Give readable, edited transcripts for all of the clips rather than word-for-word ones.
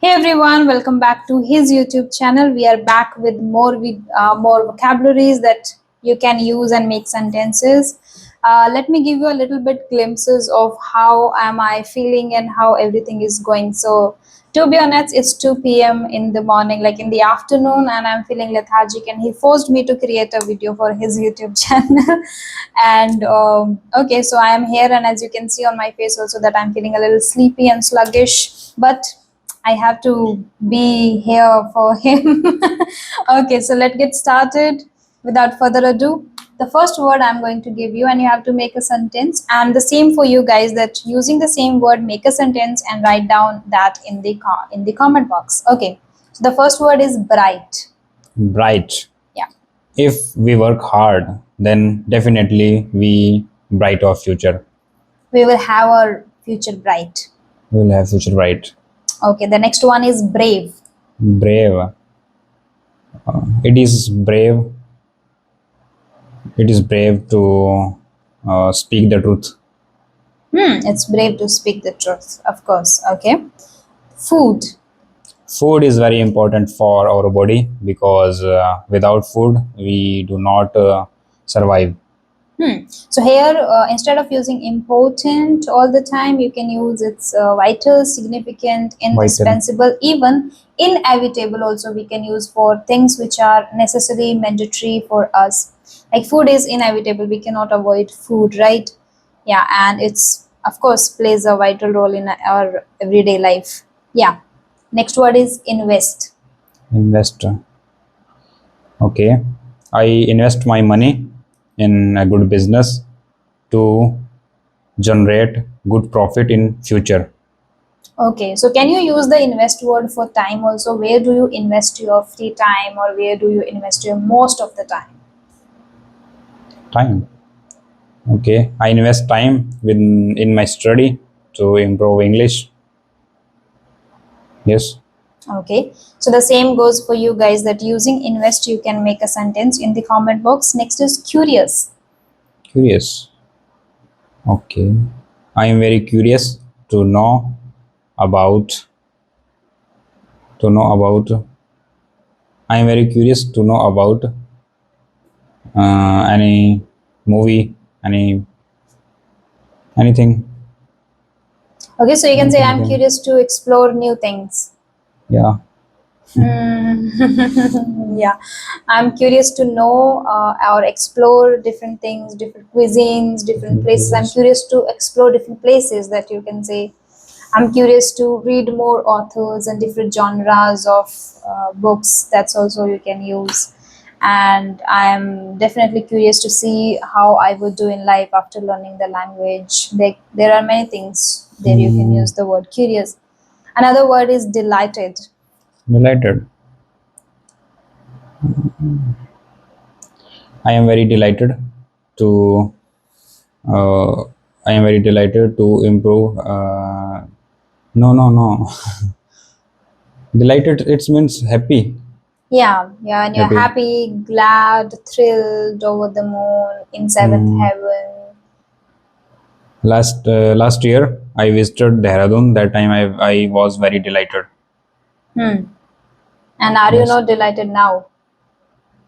Hey everyone, welcome back to his YouTube channel. We are back with more vocabularies that you can use and make sentences. Let me give you a little bit glimpses of how am I feeling and how everything is going. So, to be honest, it's 2 p.m. in the morning, like in the afternoon, and I'm feeling lethargic. And he forced me to create a video for his YouTube channel. And okay, so I am here, and as you can see on my face, also that I'm feeling a little sleepy and sluggish, but I have to be here for him. Okay, so let's get started. Without further ado, the first word I'm going to give you, and you have to make a sentence. And the same for you guys, that using the same word, make a sentence and write down that in the comment box. Okay, so the first word is bright. Bright. Yeah. If we work hard, then definitely we bright our future. We will have our future bright. We will have future bright. Okay, the next one is brave. Brave. It is brave. It is brave to speak the truth. It's brave to speak the truth, of course. Okay. Food. Food is very important for our body because without food we do not survive. So here, instead of using important all the time, you can use its vital, significant, indispensable, even inevitable. Also, we can use for things which are necessary, mandatory for us. Like food is inevitable; we cannot avoid food, right? Yeah, and it's of course plays a vital role in our everyday life. Yeah. Next word is invest. Invest. Okay. I invest my money in a good business to generate good profit in future. Okay, so can you use the invest word for time also? Where do you invest your free time, or where do you invest your most of the time? Time. Okay, I invest time in my study to improve English. Yes. Okay, so the same goes for you guys, that using invest you can make a sentence in the comment box. Next is curious. Curious. Okay, I am very curious to know about to know about. I am very curious to know about any movie, anything. Okay, so you can say I'm Anything. curious to explore new things. Yeah. Yeah, I'm curious to know or explore different things, different cuisines, different places. I'm curious to explore different places, that you can say. I'm curious to read more authors and different genres of books. That's also you can use. And I'm definitely curious to see how I would do in life after learning the language. There are many things there you can use the word curious. Another word is delighted. Delighted. I am very delighted to uh, I am very delighted to improve. No, no, no. Delighted. It means happy. Yeah, and you're Happy. happy, glad, thrilled, over the moon, in seventh heaven. Last year, I visited Dehradun. That time, I was very delighted. Hmm. And are you Yes. not delighted now?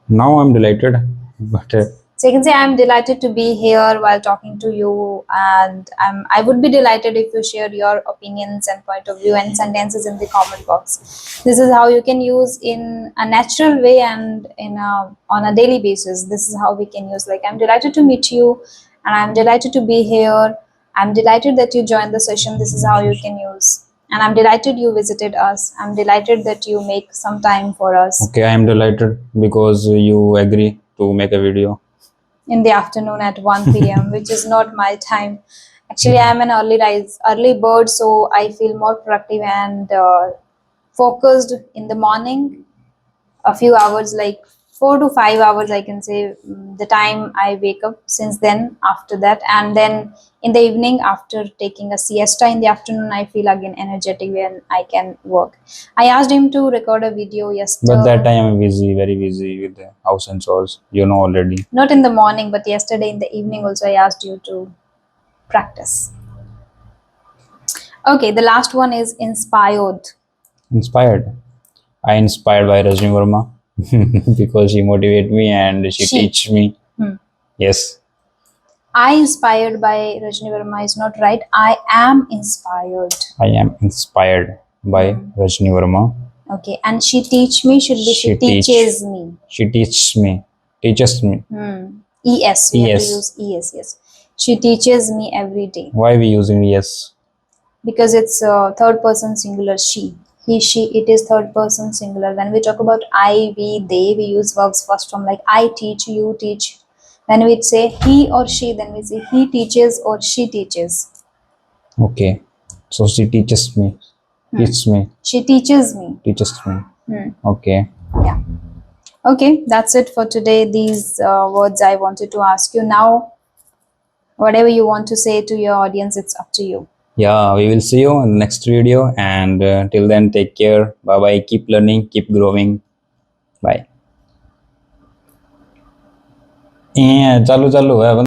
Now I'm delighted, but So you can say I'm delighted to be here while talking to you, and I would be delighted if you share your opinions and point of view and sentences in the comment box. This is how you can use in a natural way and on a daily basis. This is how we can use, like, I'm delighted to meet you, and I'm delighted to be here. I'm delighted that you joined the session. This is how you can use. And I'm delighted you visited us. I'm delighted that you make some time for us okay, I am delighted because you agree to make a video. in the afternoon at 1 p.m., which is not my time. Actually, I'm an early bird, so I feel more productive and focused in the morning. A few hours, like 4 to 5 hours, I can say, the time I wake up. Since then, after that, and then in the evening, after taking a siesta in the afternoon, I feel again energetic when I can work. I asked him to record a video But that yesterday, time I'm busy, very busy with the house and chores. You know already. not in the morning, but yesterday in the evening. Also, I asked you to practice. Okay, the last one is inspired. Inspired. I inspired by Rajni Verma because she motivate me and she teach me. Yes, I inspired by Rajni Verma is not right. I am inspired. I am inspired by Rajni Verma. Okay, and she teach me should be she teaches me. She teaches me. Es. We have to Es. use es. Yes. She teaches me every day Why we using yes? because it's third person singular. She, he, she. It is third person singular. When we talk about I, we, they, we use verbs first form like I teach, you teach. When we say he or she, then we say he teaches or she teaches. Okay, so she teaches me. Teach me. She teaches me. Teaches me. Okay. Yeah. Okay, that's it for today. These words I wanted to ask you. Now, whatever you want to say to your audience, it's up to you. Yeah, we will see you in the next video, and till then, take care. Bye bye. Keep learning, keep growing. Bye. चालू चालू है